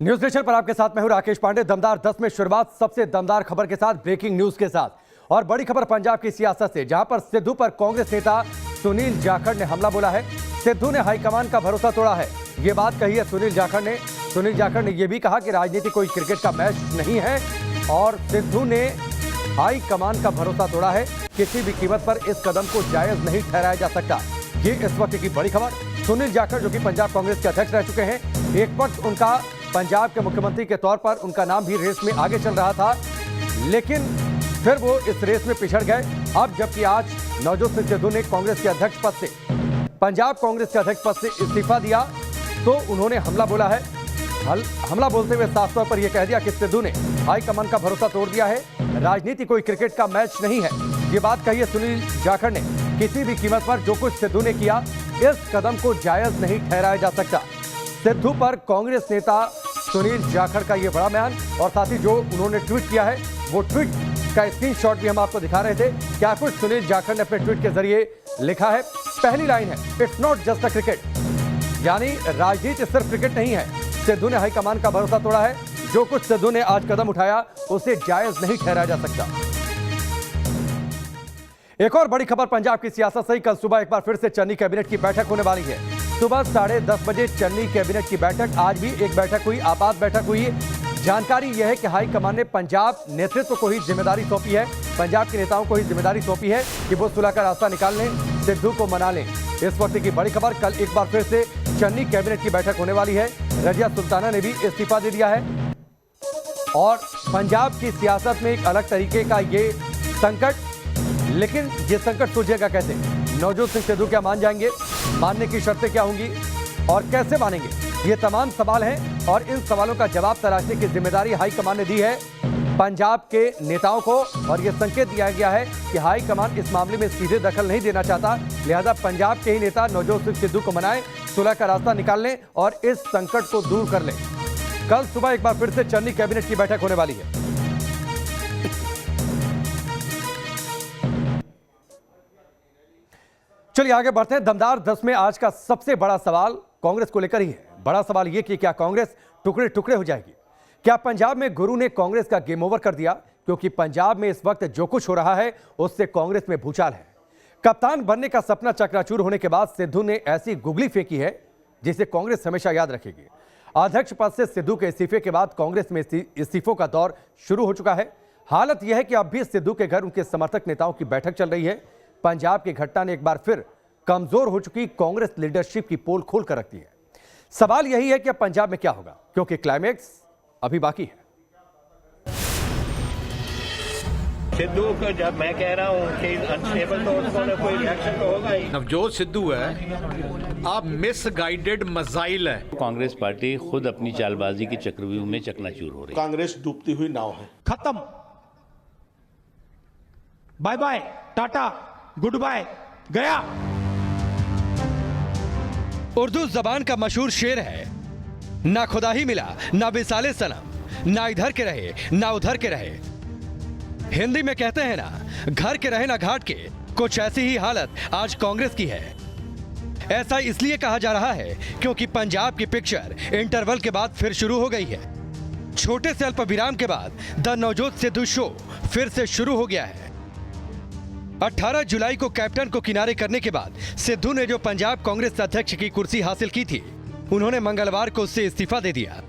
News nation पर आपके साथ मैं हूं राकेश पांडे। दमदार 10 में शुरुआत सबसे दमदार खबर के साथ, ब्रेकिंग न्यूज के साथ। और बड़ी खबर पंजाब की सियासत से, जहां पर सिद्धू पर कांग्रेस नेता सुनील जाखड़ ने हमला बोला है। सिद्धू ने हाईकमान का भरोसा तोड़ा है, ये बात कही है सुनील जाखड़ ने। सुनील जाखड़ ने यह भी कहा कि राजनीति कोई क्रिकेट का मैच नहीं है और सिद्धू ने हाईकमान का भरोसा तोड़ा है। किसी भी कीमत पर इस कदम को जायज नहीं ठहराया जा सकता। ये इस वक्त की बड़ी खबर। सुनील जाखड़ जो कि पंजाब कांग्रेस के अध्यक्ष रह चुके हैं, एक वक्त उनका पंजाब के मुख्यमंत्री के तौर पर उनका नाम भी रेस में आगे चल रहा था, लेकिन फिर वो इस रेस में पिछड़ गए। अब जबकि आज नवजोत सिंह सिद्धू ने कांग्रेस के अध्यक्ष पद से, पंजाब कांग्रेस के अध्यक्ष पद से इस्तीफा दिया, तो उन्होंने हमला बोला है। हमला बोलते हुए साफ तौर पर यह कह दिया कि सिद्धू ने हाईकमान का भरोसा तोड़ दिया है, राजनीति कोई क्रिकेट का मैच नहीं है। ये बात कही है सुनील जाखड़ ने। किसी भी कीमत पर जो कुछ सिद्धू ने किया, इस कदम को जायज नहीं ठहराया जा सकता। सिद्धू पर कांग्रेस नेता सुनील जाखड़ का यह बड़ा बयान, और साथ ही जो उन्होंने ट्वीट किया है, वो ट्वीट का स्क्रीनशॉट भी हम आपको दिखा रहे थे। क्या कुछ सुनील जाखड़ ने अपने ट्वीट के जरिए लिखा है। पहली लाइन है, it's not just a cricket, यानी राजनीति सिर्फ क्रिकेट नहीं है। सिद्धू ने हाईकमान का भरोसा तोड़ा है, जो कुछ सिद्धू ने आज कदम उठाया उसे जायज नहीं ठहराया जा सकता। एक और बड़ी खबर पंजाब की सियासत से, कल सुबह एक बार फिर से चन्नी कैबिनेट की बैठक होने वाली है। सुबह 10:30 बजे चन्नी कैबिनेट की बैठक। आज भी एक बैठक हुई, आपात बैठक हुई। जानकारी यह है कि हाईकमान ने पंजाब नेतृत्व को ही जिम्मेदारी सौंपी है, पंजाब के नेताओं को ही जिम्मेदारी सौंपी है कि वो सुलह का रास्ता निकाल लें, सिद्धू को मना लें। इस वक्त की बड़ी खबर, कल एक बार फिर से चन्नी कैबिनेट की बैठक होने वाली है। रजिया सुल्ताना ने भी इस्तीफा दे दिया है और पंजाब की सियासत में एक अलग तरीके का ये संकट, लेकिन ये संकट सुलझेगा कैसे? नवजोत सिंह सिद्धू क्या मान जाएंगे? मानने की शर्तें क्या होंगी और कैसे मानेंगे? ये तमाम सवाल हैं और इन सवालों का जवाब तलाशने की जिम्मेदारी हाईकमान ने दी है पंजाब के नेताओं को। और यह संकेत दिया गया है कि हाईकमान इस मामले में सीधे दखल नहीं देना चाहता, लिहाजा पंजाब के ही नेता नवजोत सिंह सिद्धू को मनाएं, सुलह का रास्ता निकाल लें और इस संकट को दूर कर लें। कल सुबह एक बार फिर से चन्नी कैबिनेट की बैठक होने वाली है। चलिए आगे बढ़ते हैं। दमदार 10 में आज का सबसे बड़ा सवाल कांग्रेस को लेकर ही है। बड़ा सवाल यह कि क्या कांग्रेस टुकड़े टुकड़े हो जाएगी? क्या पंजाब में गुरु ने कांग्रेस का गेम ओवर कर दिया? क्योंकि पंजाब में इस वक्त जो कुछ हो रहा है उससे कांग्रेस में भूचाल है। कप्तान बनने का सपना चकनाचूर होने के बाद सिद्धू ने ऐसी गुगली फेंकी है जिसे कांग्रेस हमेशा याद रखेगी। अध्यक्ष पद से सिद्धू के इस्तीफे के बाद कांग्रेस में इस्तीफों का दौर शुरू हो चुका है। हालत यह है कि अब भी सिद्धू के घर उनके समर्थक नेताओं की बैठक चल रही है। पंजाब की घटना ने एक बार फिर कमजोर हो चुकी कांग्रेस लीडरशिप की पोल खोल कर रखती है। सवाल यही है कि अब पंजाब में क्या होगा, क्योंकि क्लाइमैक्स अभी बाकी है। सिद्धू को जब मैं कह रहा हूं कि अनस्टेबल, तो उन्होंने कोई रिएक्शन तो होगा ही। नवजोत सिद्धू है, आप मिसगाइडेड मजाइल है। कांग्रेस पार्टी खुद अपनी चालबाजी की चक्रव्यूह में चकनाचूर हो रही है। कांग्रेस डूबती हुई नाव है। खत्म, bye bye, tata, goodbye, गया। उर्दू जबान का मशहूर शेर है, ना खुदा ही मिला ना बिसाले सनम, ना इधर के रहे ना उधर के रहे। हिंदी में कहते हैं ना, घर के रहे ना घाट के। कुछ ऐसी ही हालत आज कांग्रेस की है। ऐसा इसलिए कहा जा रहा है क्योंकि पंजाब की पिक्चर इंटरवल के बाद फिर शुरू हो गई है। छोटे से अल्प विराम के बाद द नवजोत सिद्धू शो फिर से शुरू हो गया है। 18 जुलाई को कैप्टन को किनारे करने के बाद सिद्धू ने जो पंजाब कांग्रेस अध्यक्ष की कुर्सी हासिल की थी, उन्होंने मंगलवार को उससे इस्तीफा दे दिया।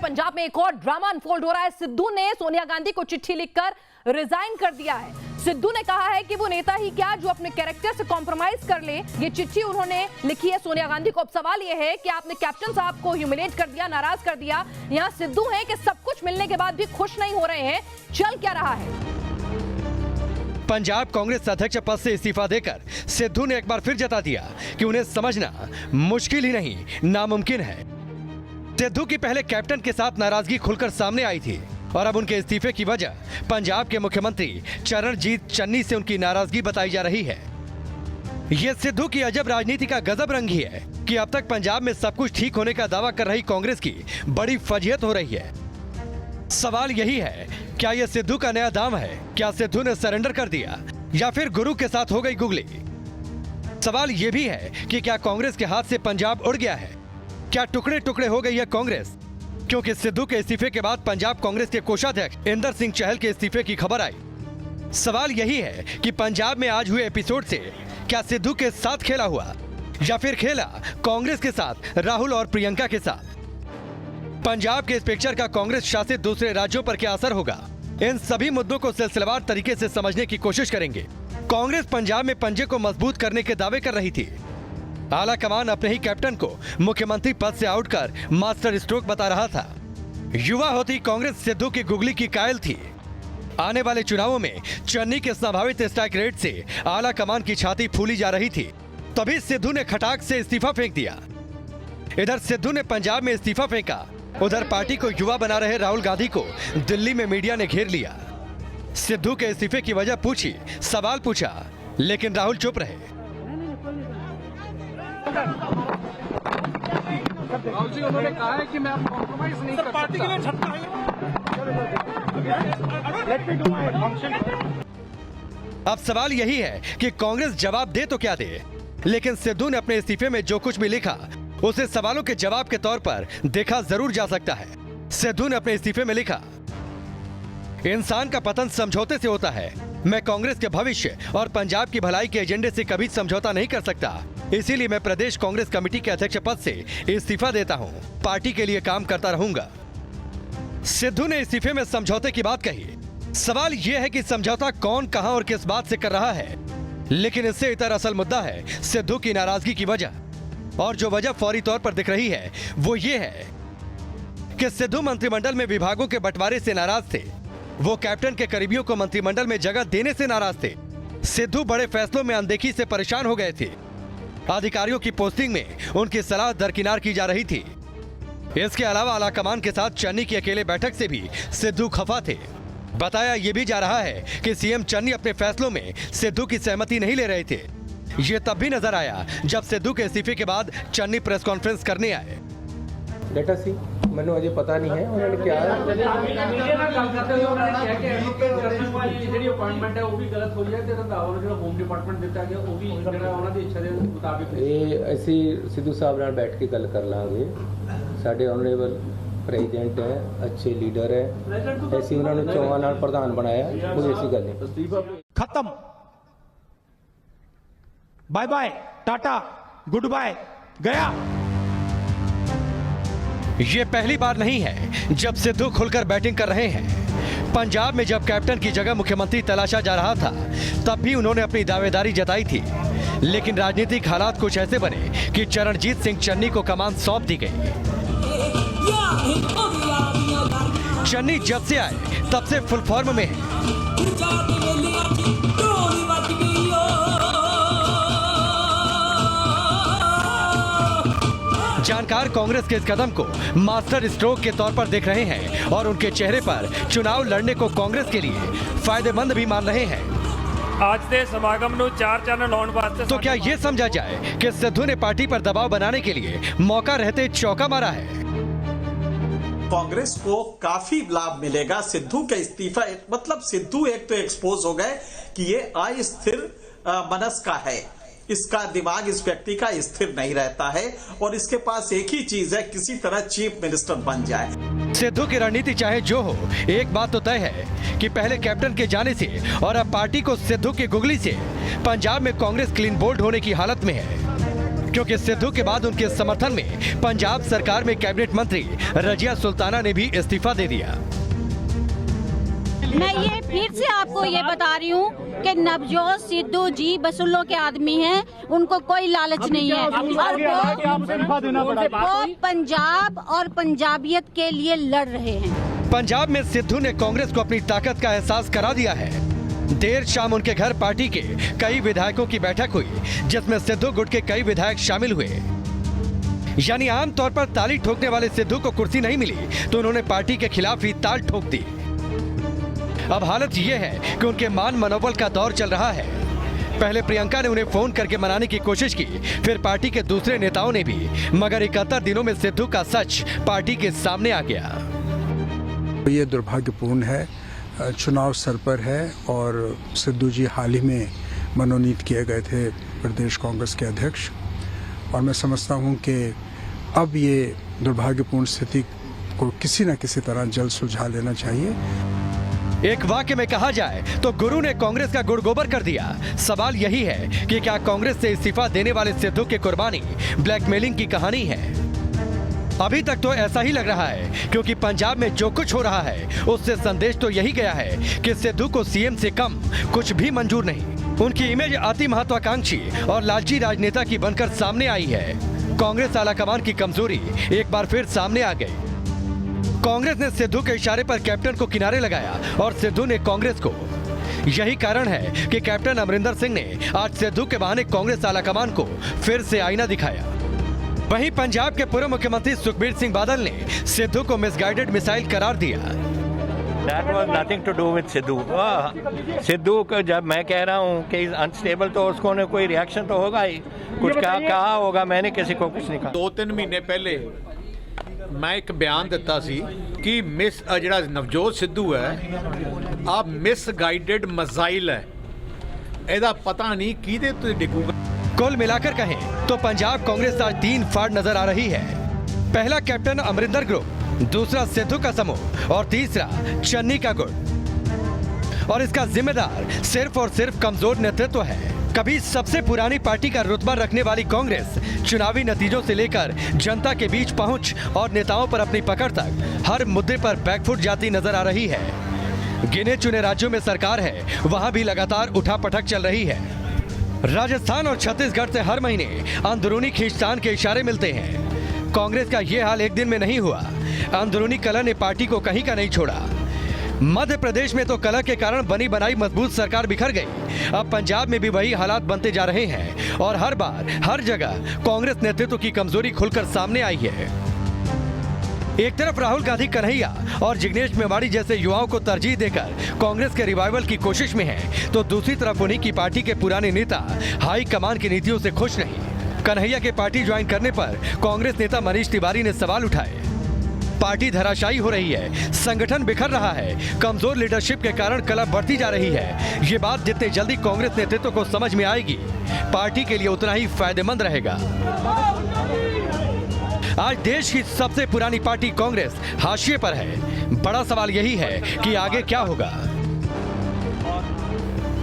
पंजाब में एक और ड्रामा अनफोल्ड हो रहा है। सिद्धू ने सोनिया गांधी को चिट्ठी लिखकर रिजाइन कर दिया है। सिद्धू ने कहा है कि वो नेता ही क्या जो अपने कैरेक्टर से कॉम्प्रोमाइज कर ले। ये चिट्ठी उन्होंने लिखी है सोनिया गांधी को। अब सवाल ये है कि आपने कैप्टन साहब को ह्यूमिलेट कर दिया, नाराज कर दिया। यहाँ सिद्धू है कि सब कुछ मिलने के बाद भी खुश नहीं हो रहे हैं। चल क्या रहा है? पंजाब कांग्रेस अध्यक्ष पद से इस्तीफा देकर सिद्धू ने एक बार फिर जता दिया कि उन्हें समझना मुश्किल ही नहीं, नामुमकिन है। सिद्धू की पहले कैप्टन के साथ नाराजगी खुलकर सामने आई थी और अब उनके इस्तीफे की वजह पंजाब के मुख्यमंत्री चरणजीत चन्नी से उनकी नाराजगी बताई जा रही है। यह सिद्धू की अजब राजनीति का गजब रंग ही है कि अब तक पंजाब में सब कुछ ठीक होने का दावा कर रही कांग्रेस की बड़ी फजीहत हो रही है। सवाल यही है, क्या यह सिद्धू का नया दाम है? क्या सिद्धू ने सरेंडर कर दिया या फिर गुरु के साथ हो गई गुगली? सवाल यह भी है कि क्या कांग्रेस के हाथ से पंजाब उड़ गया है? क्या टुकड़े टुकड़े हो गई है कांग्रेस? क्योंकि सिद्धू के इस्तीफे के बाद पंजाब कांग्रेस के कोषाध्यक्ष इंदर सिंह चहल के इस्तीफे की खबर आई। सवाल यही है कि पंजाब में आज हुए एपिसोड से क्या सिद्धू के साथ खेला हुआ या फिर खेला कांग्रेस के साथ राहुल और प्रियंका के साथ। पंजाब के इस पिक्चर का कांग्रेस शासित दूसरे राज्यों पर क्या असर होगा, इन सभी मुद्दों को सिलसिलेवार तरीके से समझने की कोशिश करेंगे। कांग्रेस पंजाब में पंजे को मजबूत करने के दावे कर रही थी। आला कमान अपने ही कैप्टन को मुख्यमंत्री पद से आउट कर मास्टर स्ट्रोक बता रहा था। युवा होती कांग्रेस सिद्धू की गुगली की कायल थी। आने वाले चुनावों में चन्नी के संभावित स्ट्राइक रेट से आला कमान की छाती फूली जा रही थी। तभी सिद्धू ने खटाक से इस्तीफा फेंक दिया। इधर सिद्धू ने पंजाब में इस्तीफा फेंका, उधर पार्टी को युवा बना रहे राहुल गांधी को दिल्ली में मीडिया ने घेर लिया। सिद्धू के इस्तीफे की वजह पूछी, सवाल पूछा, लेकिन राहुल चुप रहे। राहुल जी उन्होंने कहा है कि मैं अब कॉम्प्रोमाइज नहीं कर पार्टी के लिए अब सवाल यही है कि कांग्रेस जवाब दे तो क्या दे, लेकिन सिद्धू ने अपने इस्तीफे में जो कुछ भी लिखा उसे सवालों के जवाब के तौर पर देखा जरूर जा सकता है। सिद्धू ने अपने इस्तीफे में लिखा, इंसान का पतन समझौते से होता है। मैं कांग्रेस के भविष्य और पंजाब की भलाई के एजेंडे से कभी समझौता नहीं कर सकता, इसीलिए मैं प्रदेश कांग्रेस कमेटी के अध्यक्ष पद से इस्तीफा देता हूं। पार्टी के लिए काम करता रहूंगा। सिद्धू ने इस्तीफे में समझौते की बात कही। सवाल यह है कि समझौता कौन, कहां और किस बात से कर रहा है, लेकिन इससे इतर असल मुद्दा है सिद्धू की नाराजगी की वजह। और जो वजह फौरी तौर पर दिख रही है वो ये है कि सिद्धू मंत्रिमंडल में विभागों के बंटवारे से नाराज थे। वो कैप्टन के करीबियों को मंत्रिमंडल में जगह देने से नाराज थे। सिद्धू बड़े फैसलों में अनदेखी से परेशान हो गए थे। अधिकारियों की पोस्टिंग में उनकी सलाह दरकिनार की जा रही थी। इसके अलावा आलाकमान के साथ चन्नी की अकेले बैठक से भी सिद्धू खफा थे। बताया यह भी जा रहा है कि सीएम चन्नी अपने फैसलों में सिद्धू की सहमति नहीं ले रहे थे। ये तब भी नजर आया जब सिद्धू के इस्तीफे के बाद चन्नी प्रेस कॉन्फ्रेंस करने आए। डेटा सी मैंने अजे पता नहीं है उन्होंने क्या ऐसी सिद्धू साहब नाल बैठ के गल कर लांगे। साडे ऑनरेबल प्रेजिडेंट है, अच्छे लीडर है, ऐसी उन्होंने चौहान नाल प्रधान बनाया, कोई ऐसी गल नहीं। खत्म, bye bye, tata, goodbye, गया। ये पहली बार नहीं है जब सिद्धू खुलकर बैटिंग कर रहे हैं। पंजाब में जब कैप्टन की जगह मुख्यमंत्री तलाशा जा रहा था तब भी उन्होंने अपनी दावेदारी जताई थी, लेकिन राजनीतिक हालात कुछ ऐसे बने कि चरणजीत सिंह चन्नी को कमान सौंप दी गई। चन्नी जब से आए तब से फुल फॉर्म में है। जानकार कांग्रेस के इस कदम को मास्टर स्ट्रोक के तौर पर देख रहे हैं और उनके चेहरे पर चुनाव लड़ने को कांग्रेस के लिए फायदेमंद भी मान रहे हैं। आज के समागम ਨੂੰ चार चैनल लाने वास्ते तो क्या ये समझा जाए कि सिद्धू ने पार्टी पर दबाव बनाने के लिए मौका रहते चौका मारा है? कांग्रेस को काफी लाभ मिलेगा सिद्धू के इस्तीफा। मतलब सिद्धू एक तो एक्सपोज हो गए कि ये अस्थिर मनस का है, इसका दिमाग इस व्यक्ति का स्थिर नहीं रहता है और इसके पास एक ही चीज है, किसी तरह चीफ मिनिस्टर बन जाए। सिद्धू की रणनीति चाहे जो हो, एक बात तो तय है कि पहले कैप्टन के जाने से और अब पार्टी को सिद्धू की गुगली से पंजाब में कांग्रेस क्लीन बोल्ड होने की हालत में है, क्योंकि सिद्धू के बाद उनके समर्थन में पंजाब सरकार में कैबिनेट मंत्री रजिया सुल्ताना ने भी इस्तीफा दे दिया। मैं ये फिर से आपको ये बता रही हूँ कि नवजोत सिद्धू जी वसूलों के आदमी हैं, उनको कोई लालच नहीं है और वो पंजाब और पंजाबियत के लिए लड़ रहे हैं। पंजाब में सिद्धू ने कांग्रेस को अपनी ताकत का एहसास करा दिया है। देर शाम उनके घर पार्टी के कई विधायकों की बैठक हुई, जिसमें सिद्धू गुट के कई विधायक शामिल हुए। यानी आमतौर पर ताली ठोकने वाले सिद्धू को कुर्सी नहीं मिली तो उन्होंने पार्टी के खिलाफ ही ताल ठोक दी। अब हालत यह है कि उनके मान मनोबल का दौर चल रहा है। पहले प्रियंका ने उन्हें फोन करके मनाने की कोशिश की, फिर पार्टी के दूसरे नेताओं ने भी, मगर 71 दिनों में सिद्धू का सच पार्टी के सामने आ गया। ये दुर्भाग्यपूर्ण है, चुनाव सर पर है और सिद्धू जी हाल ही में मनोनीत किए गए थे प्रदेश कांग्रेस के अध्यक्ष, और मैं समझता हूं कि अब ये दुर्भाग्यपूर्ण स्थिति को किसी न किसी तरह जल्द सुलझा लेना चाहिए। एक वाक्य में कहा जाए तो गुरु ने कांग्रेस का गुड़ गोबर कर दिया। सवाल यही है कि क्या कांग्रेस से इस्तीफा देने वाले सिद्धू की कुर्बानी ब्लैकमेलिंग की कहानी है? अभी तक तो ऐसा ही लग रहा है, क्योंकि पंजाब में जो कुछ हो रहा है उससे संदेश तो यही गया है कि सिद्धू को सीएम से कम कुछ भी मंजूर नहीं। उनकी इमेज अति महत्वाकांक्षी और लालची राजनेता की बनकर सामने आई है। कांग्रेस आलाकमान की कमजोरी एक बार फिर सामने आ गई। कांग्रेस ने सिद्धू के इशारे पर कैप्टन को किनारे लगाया और सिद्धू ने कांग्रेस को। यही कारण है कि कैप्टन अमरिंदर सिंह ने आज सिद्धू के बहाने कांग्रेस आलाकमान को फिर से आईना दिखाया। वहीं पंजाब के पूर्व मुख्यमंत्री सुखबीर सिंह बादल ने सिद्धू को मिसगाइडेड मिसाइल करार दिया। That was nothing to do with Sidhu. Sidhu को जब मैं कह रहा हूँ कि अनस्टेबल, तो उसको ने कोई रिएक्शन तो होगा ही, कुछ कहा होगा। मैंने किसी को कुछ नहीं कहा। 2-3 महीने पहले मैं एक बयान दिता सी कि ਜਿਹੜਾ ਨਵਜੋਤ ਸਿੱਧੂ ਹੈ ਆ ਮਿਸਗਾਈਡਡ ਮਿਜ਼ਾਈਲ ਹੈ, ਇਹਦਾ ਪਤਾ ਨਹੀਂ ਕਿਹਦੇ ਤੇ ਡਿੱਗੂਗਾ। कुल मिलाकर कहें तो पंजाब कांग्रेस आज 3 फाड़ नजर आ रही है। पहला कैप्टन अमरिंदर ग्रुप, दूसरा सिद्धू का समूह और तीसरा चन्नी का गुट। और इसका जिम्मेदार सिर्फ और सिर्फ कमजोर नेतृत्व है। कभी सबसे पुरानी पार्टी का रुतबा रखने वाली कांग्रेस चुनावी नतीजों से लेकर जनता के बीच पहुंच और नेताओं पर अपनी पकड़ तक हर मुद्दे पर बैकफुट जाती नजर आ रही है। गिने चुने राज्यों में सरकार है, वहां भी लगातार उठापटक चल रही है। राजस्थान और छत्तीसगढ़ से हर महीने अंदरूनी खींचतान के इशारे मिलते हैं। कांग्रेस का ये हाल एक दिन में नहीं हुआ। अंदरूनी कलह ने पार्टी को कहीं का नहीं छोड़ा। मध्य प्रदेश में तो कलह के कारण बनी बनाई मजबूत सरकार बिखर गई। अब पंजाब में भी वही हालात बनते जा रहे हैं और हर बार हर जगह कांग्रेस नेतृत्व की कमजोरी खुलकर सामने आई है। एक तरफ राहुल गांधी, कन्हैया और जिग्नेश मेवाड़ी जैसे युवाओं को तरजीह देकर कांग्रेस के रिवाइवल की कोशिश में है, तो दूसरी तरफ उन्हीं की पार्टी के पुराने नेता हाई कमान की नीतियों से खुश नहीं। कन्हैया के पार्टी ज्वाइन करने पर कांग्रेस नेता मनीष तिवारी ने सवाल उठाए। पार्टी धराशायी हो रही है, संगठन बिखर रहा है, कमजोर लीडरशिप के कारण कलह बढ़ती जा रही है। ये बात जितने जल्दी कांग्रेस नेतृत्व को समझ में आएगी, पार्टी के लिए उतना ही फायदेमंद रहेगा। आज देश की सबसे पुरानी पार्टी कांग्रेस हाशिए पर है। बड़ा सवाल यही है कि आगे क्या होगा।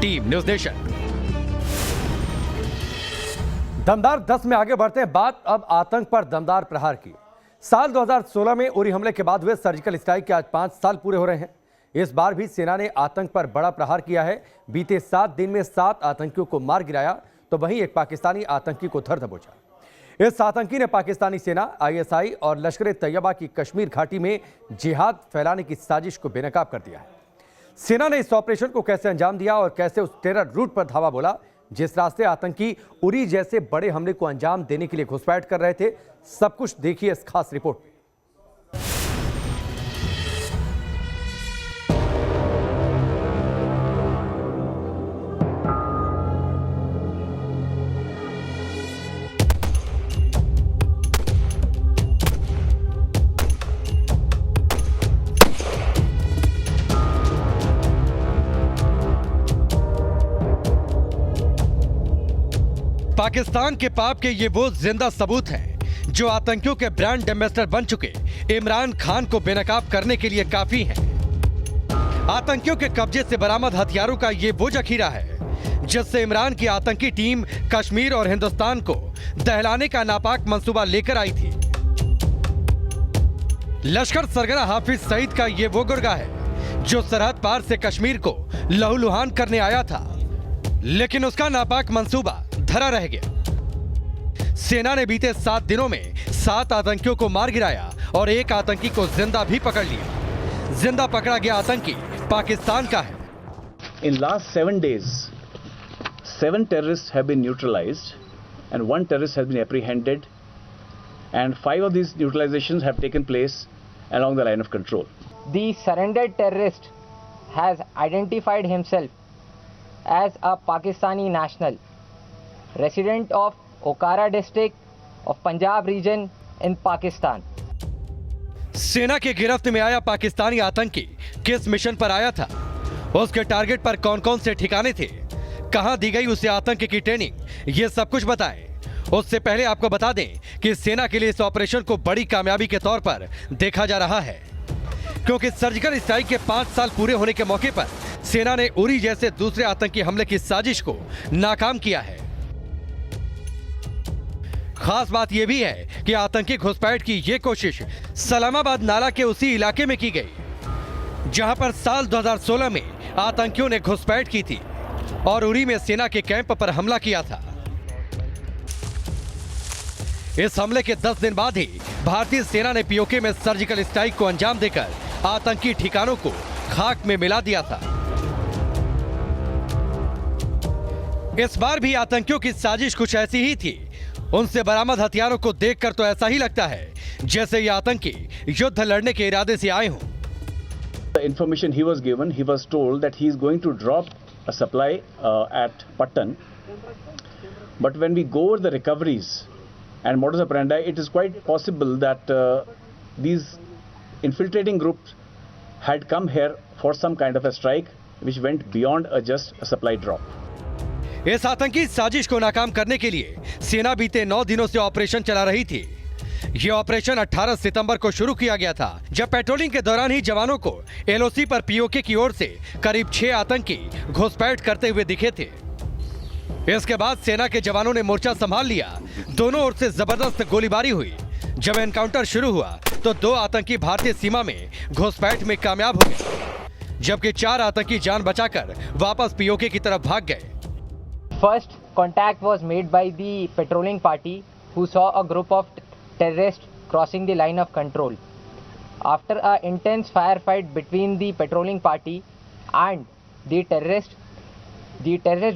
Team news nation. दमदार 10 में आगे बढ़ते हैं। बात अब आतंक पर दमदार प्रहार की। साल 2016 में उरी हमले के बाद हुए सर्जिकल स्ट्राइक के आज 5 साल पूरे हो रहे हैं। इस बार भी सेना ने आतंक पर बड़ा प्रहार किया है। बीते 7 दिन में 7 आतंकियों को मार गिराया, तो वहीं एक पाकिस्तानी आतंकी को धर दबोचा। इस आतंकी ने पाकिस्तानी सेना, आईएसआई और लश्कर तैयबा की कश्मीर घाटी में जिहाद फैलाने की साजिश को बेनकाब कर दिया है। सेना ने इस ऑपरेशन को कैसे अंजाम दिया और कैसे उस टेरर रूट पर धावा बोला जिस रास्ते आतंकी उरी जैसे बड़े हमले को अंजाम देने के लिए घुसपैठ कर रहे थे, सब कुछ देखिए इस खास रिपोर्ट में। पाकिस्तान के पाप के ये वो जिंदा सबूत हैं जो आतंकियों के ब्रांड एम्बेसडर बन चुके इमरान खान को बेनकाब करने के लिए काफी हैं। आतंकियों के कब्जे से बरामद हथियारों का ये वो जखीरा है जिससे इमरान की आतंकी टीम कश्मीर और हिंदुस्तान को दहलाने का नापाक मंसूबा लेकर आई थी। लश्कर सरगना हाफिज सईद का ये वो गुर्गा है जो सरहद पार से कश्मीर को लहूलुहान करने आया था, लेकिन उसका नापाक मंसूबा धरा रह गया। सेना ने बीते 7 दिनों में 7 आतंकियों को मार गिराया और एक आतंकी को जिंदा भी पकड़ लिया। जिंदा पकड़ा गया आतंकी पाकिस्तान का है। In last 7 days, 7 terrorists have been neutralized and 1 terrorist has been apprehended, and 5 of these neutralizations have taken place along the line of control. The surrendered terrorist has identified himself as a Pakistani national, resident of Okara district of Punjab region in Pakistan. सेना के गिरफ्त में आया पाकिस्तानी आतंकी किस mission पर आया था, उसके टारगेट पर कौन कौन से ठिकाने थे, कहां दी गई उसे आतंक की ट्रेनिंग, ये सब कुछ बताएं उससे पहले आपको बता दें कि सेना के लिए इस ऑपरेशन को बड़ी कामयाबी के तौर पर देखा जा रहा है, क्योंकि सर्जिकल स्ट्राइक के 5 साल पूरे होने के मौके पर सेना ने उरी जैसे दूसरे आतंकी हमले की साजिश को नाकाम किया है। खास बात यह भी है कि आतंकी घुसपैठ की यह कोशिश सलामाबाद नाला के उसी इलाके में की गई जहां पर साल 2016 में आतंकियों ने घुसपैठ की थी और उरी में सेना के कैंप पर हमला किया था। इस हमले के 10 दिन बाद ही भारतीय सेना ने पीओके में सर्जिकल स्ट्राइक को अंजाम देकर आतंकी ठिकानों को खाक में मिला दिया था। इस बार भी आतंकियों की साजिश कुछ ऐसी ही थी। उनसे बरामद हथियारों को देखकर तो ऐसा ही लगता है जैसे ये आतंकी युद्ध लड़ने के इरादे से आए हों। The information he was given, he was told that he is going to drop a supply at Patan. But when we go over the recoveries and modus operandi, it is quite possible that these infiltrating groups had come here for some kind of a strike which went beyond just a supply drop. इस आतंकी साजिश को नाकाम करने के लिए सेना बीते 9 दिनों से ऑपरेशन चला रही थी। यह ऑपरेशन 18 सितंबर को शुरू किया गया था, जब पेट्रोलिंग के दौरान ही जवानों को एलओसी पर पीओके की ओर से करीब 6 आतंकी घुसपैठ करते हुए दिखे थे। इसके बाद सेना के जवानों ने मोर्चा संभाल लिया। दोनों ओर से जबरदस्त गोलीबारी हुई। जब एनकाउंटर शुरू हुआ तो 2 आतंकी भारतीय सीमा में घुसपैठ में कामयाब हो गए, जबकि 4 आतंकी जान बचाकर वापस पीओके की तरफ भाग गए। First contact was made by the patrolling party who saw a group of terrorists crossing the line of control. After an intense firefight between the patrolling party and the terrorists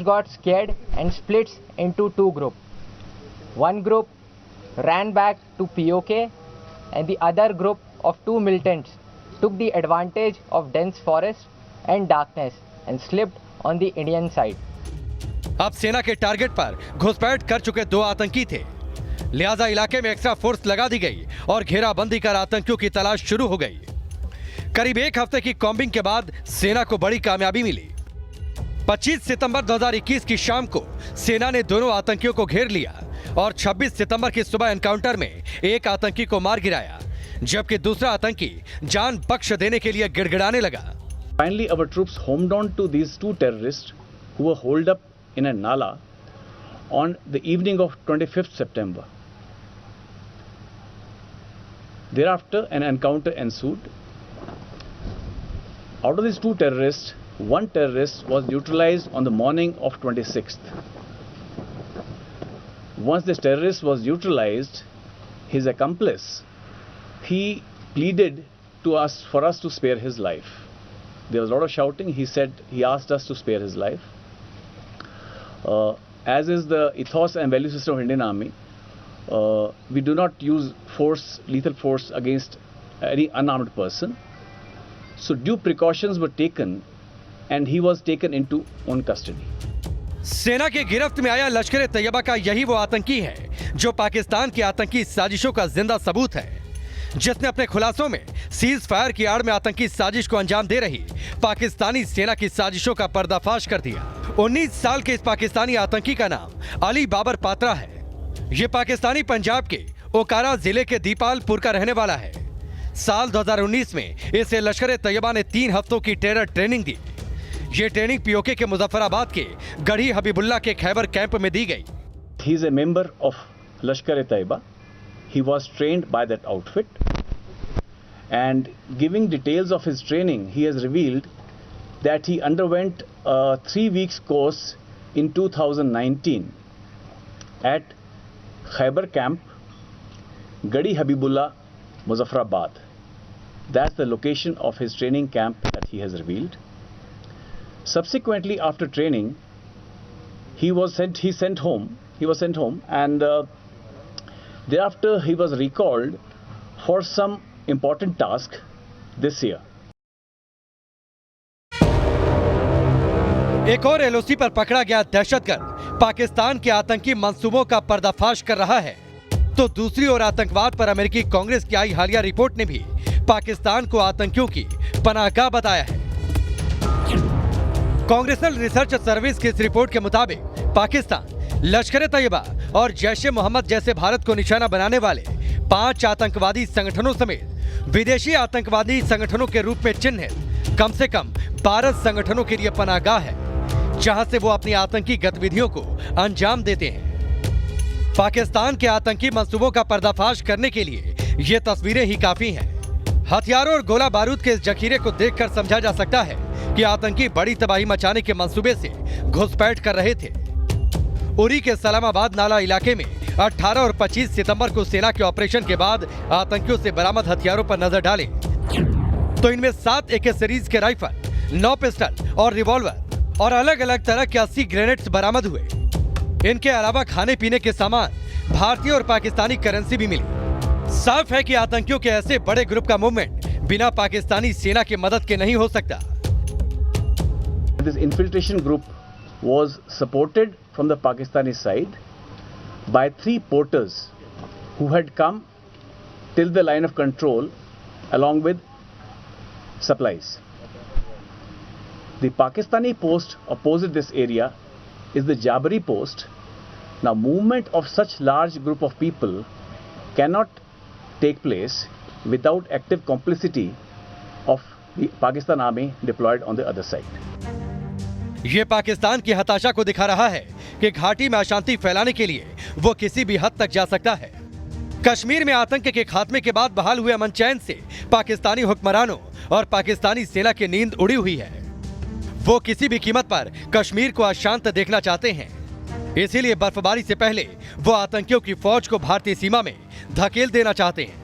got scared and split into 2 groups. One group ran back to POK and the other group of 2 militants took the advantage of dense forest and darkness and slipped on the Indian side. अब सेना के target पर घुसपैठ कर चुके 2 आतंकी थे, लिहाजा इलाके में एक्स्ट्रा फोर्स लगा दी गई और घेराबंदी कर आतंकियों की तलाश शुरू हो गई। करीब 1 हफ्ते की कॉम्बिंग के बाद सेना को बड़ी कामयाबी मिली। 25 सितंबर 2021 की शाम को सेना ने दोनों आतंकियों को घेर लिया और 26 सितंबर की सुबह एनकाउंटर में एक आतंकी को मार गिराया, जबकि दूसरा आतंकी जान बख्श देने के लिए गिड़गिड़ाने लगा। Finally, our troops homed on to these 2 terrorists who were holed up in a nala on the evening of 25th September. Thereafter, an encounter ensued. Out of these 2 terrorists, 1 terrorist was neutralized on the morning of 26th. Once this terrorist was neutralized, his accomplice, he pleaded to us for us to spare his life. There was a lot of shouting. He asked us to spare his life. As is the ethos and value system of Indian Army, we do not use lethal force against any unarmed person. So due precautions were taken and he was taken into own custody. सेना के गिरफ्त में आया लश्कर ए तैयबा का यही वो आतंकी है जो पाकिस्तान की आतंकी साजिशों का जिंदा सबूत है, जिसने अपने खुलासों में सीज फायर की आड़ में आतंकी साजिश को अंजाम दे रही पाकिस्तानी सेना की साजिशों का पर्दाफाश कर दिया। 19 साल के इस पाकिस्तानी आतंकी का नाम अली बाबर पात्रा है। ये पाकिस्तानी पंजाब के ओकारा जिले के दीपालपुर का रहने वाला है। साल 2019 में इसे लश्कर ए तैयबा ने 3 हफ्तों की टेरर ट्रेनिंग दी। ये ट्रेनिंग पीओके के मुजफ्फराबाद के गढ़ी हबीबुल्ला के खैबर कैंप में दी गई। He is a member of Lashkar e Taiba. He was trained by that outfit, and giving details of his training, he has revealed that he underwent a 3 weeks course in 2019 at Khyber camp, Gadi Habibullah, Muzaffarabad. That's the location of his training camp that he has revealed. Subsequently, after training, he was sent home, and thereafter he was recalled for some important task this year. एक और LOC पर पकड़ा गया दहशतगर्द पाकिस्तान के आतंकी मंसूबों का पर्दाफाश कर रहा है, तो दूसरी ओर आतंकवाद पर अमेरिकी कांग्रेस की आई हालिया रिपोर्ट ने भी पाकिस्तान को आतंकियों की पनाहगाह बताया है। कांग्रेशनल रिसर्च सर्विस की इस रिपोर्ट के मुताबिक पाकिस्तान लश्कर ए तैयबा और जैश-ए-मोहम्मद जैसे भारत को निशाना बनाने वाले 5 आतंकवादी संगठनों समेत विदेशी आतंकवादी संगठनों के रूप में चिन्हित कम से कम 12 संगठनों के लिए पनाहगाह है, जहां से वो अपनी आतंकी गतिविधियों को अंजाम देते हैं। पाकिस्तान के आतंकी मंसूबों का पर्दाफाश करने के लिए ये तस्वीरें ही काफी हैं। हथियारों और गोला बारूद के इस जखीरे को देखकर समझा जा सकता है कि आतंकी बड़ी तबाही मचाने के मंसूबे से घुसपैठ कर रहे थे। उरी के सलामाबाद नाला इलाके में 18 और 25 सितंबर को सेना के ऑपरेशन के बाद आतंकियों से बरामद हथियारों पर नजर डालें तो इनमें 7 AK सीरीज के राइफल, 9 पिस्टल और रिवॉल्वर और अलग अलग तरह के 80 ग्रेनेड्स बरामद हुए। इनके अलावा खाने पीने के सामान, भारतीय और पाकिस्तानी करेंसी भी मिली। साफ है कि आतंकियों के ऐसे बड़े ग्रुप का मूवमेंट बिना पाकिस्तानी सेना की मदद के नहीं हो सकता। This infiltration group was supported from the Pakistani side by 3 porters who had come till the line of control along with supplies. The Pakistani post opposite this area is the Jabari post. Now, movement of such large group of people cannot take place without active complicity of the Pakistan army deployed on the other side. ये पाकिस्तान की हताशा को दिखा रहा है कि घाटी में अशांति फैलाने के लिए वो किसी भी हद तक जा सकता है। कश्मीर में आतंक के खात्मे के बाद बहाल हुए अमन चैन से पाकिस्तानी हुक्मरानों और पाकिस्तानी सेना की नींद उड़ी हुई है। वो किसी भी कीमत पर कश्मीर को अशांत देखना चाहते हैं, इसीलिए बर्फबारी से पहले वो आतंकियों की फौज को भारतीय सीमा में धकेल देना चाहते हैं।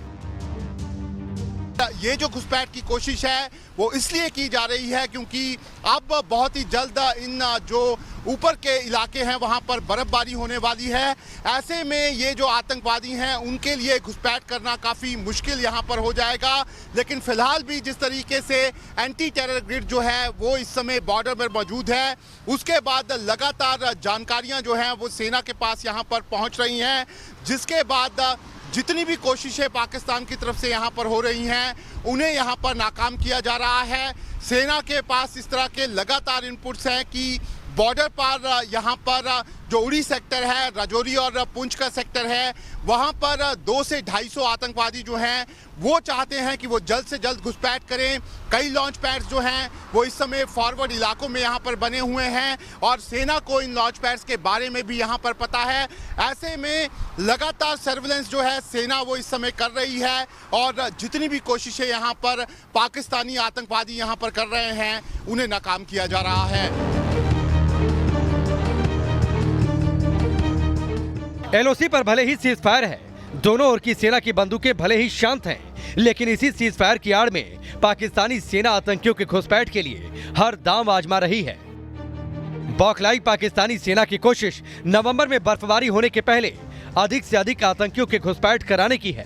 ये जो घुसपैठ की कोशिश है वो इसलिए की जा रही है क्योंकि अब बहुत ही जल्द इन जो ऊपर के इलाके हैं वहां पर बर्फबारी होने वाली है। ऐसे में ये जो आतंकवादी हैं उनके लिए घुसपैठ करना काफ़ी मुश्किल यहां पर हो जाएगा। लेकिन फिलहाल भी जिस तरीके से एंटी टेरर ग्रिड जो है वो इस समय बॉर्डर पर मौजूद है, उसके बाद लगातार जानकारियां जो हैं वो सेना के पास यहां पर पहुंच रही हैं, जिसके बाद जितनी भी कोशिशें पाकिस्तान की तरफ से यहाँ पर हो रही हैं उन्हें यहाँ पर नाकाम किया जा रहा है। सेना के पास इस तरह के लगातार इनपुट्स हैं कि बॉर्डर पर यहाँ पर जो उड़ी सेक्टर है, राजौरी और पुंछ का सेक्टर है, वहाँ पर 200 से 250 आतंकवादी जो हैं वो चाहते हैं कि वो जल्द से जल्द घुसपैठ करें। कई लॉन्च पैड्स जो हैं वो इस समय फॉरवर्ड इलाकों में यहाँ पर बने हुए हैं और सेना को इन लॉन्च पैड्स के बारे में भी यहाँ पर पता है। ऐसे में लगातार सर्विलेंस जो है सेना वो इस समय कर रही है और जितनी भी कोशिशें यहाँ पर पाकिस्तानी आतंकवादी यहाँ पर कर रहे हैं उन्हें नाकाम किया जा रहा है। LOC पर भले ही सीज फायर है, दोनों ओर की सेना की बंदूकें भले ही शांत हैं, लेकिन इसी सीज फायर की आड़ में पाकिस्तानी सेना आतंकियों के घुसपैठ के लिए हर दांव आजमा रही है। बौखलाई पाकिस्तानी सेना की कोशिश नवंबर में बर्फबारी होने के पहले अधिक से अधिक आतंकियों के घुसपैठ कराने की है,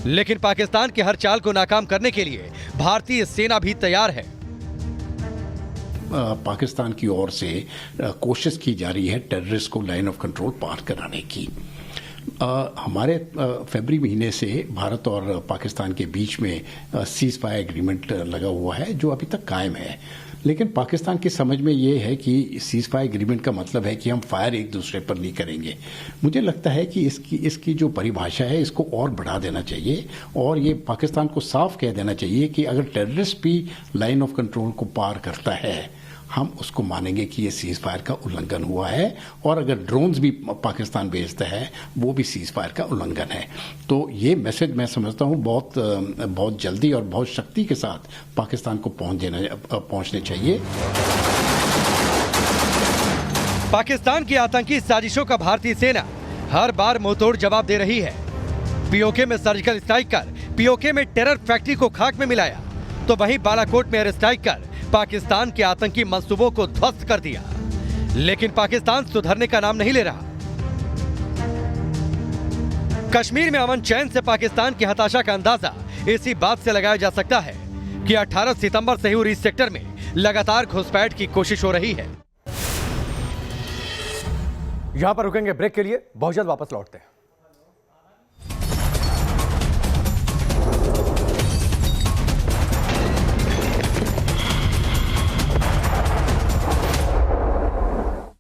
लेकिन पाकिस्तान के हर चाल को नाकाम करने के लिए भारतीय सेना भी तैयार है। पाकिस्तान की ओर से कोशिश की जा रही है टेररिस्ट को लाइन ऑफ कंट्रोल पार कराने की। हमारे फरवरी महीने से भारत और पाकिस्तान के बीच में सीज फायर एग्रीमेंट लगा हुआ है जो अभी तक कायम है, लेकिन पाकिस्तान की समझ में ये है कि सीज फायर एग्रीमेंट का मतलब है कि हम फायर एक दूसरे पर नहीं करेंगे। मुझे लगता है कि इसकी जो परिभाषा है इसको और बढ़ा देना चाहिए और ये पाकिस्तान को साफ कह देना चाहिए कि अगर टेररिस्ट भी लाइन ऑफ कंट्रोल को पार करता है हम उसको मानेंगे कि ये सीज फायर का उल्लंघन हुआ है, और अगर ड्रोन्स भी पाकिस्तान भेजता है वो भी सीज फायर का उल्लंघन है। तो ये मैसेज मैं समझता हूँ बहुत जल्दी और बहुत शक्ति के साथ पाकिस्तान को पहुंचने चाहिए। पाकिस्तान की आतंकी साजिशों का भारतीय सेना हर बार मुंहतोड़ जवाब दे रही है। पीओके में सर्जिकल स्ट्राइक कर पीओके में टेरर फैक्ट्री को खाक में मिलाया, तो वहीं बालाकोट में एयर स्ट्राइक कर पाकिस्तान के आतंकी मंसूबों को ध्वस्त कर दिया। लेकिन पाकिस्तान सुधरने का नाम नहीं ले रहा। कश्मीर में अमन चैन से पाकिस्तान की हताशा का अंदाजा इसी बात से लगाया जा सकता है कि 18 सितंबर से ही उरी सेक्टर में लगातार घुसपैठ की कोशिश हो रही है। यहां पर रुकेंगे ब्रेक के लिए, बहुत जल्द वापस लौटते हैं।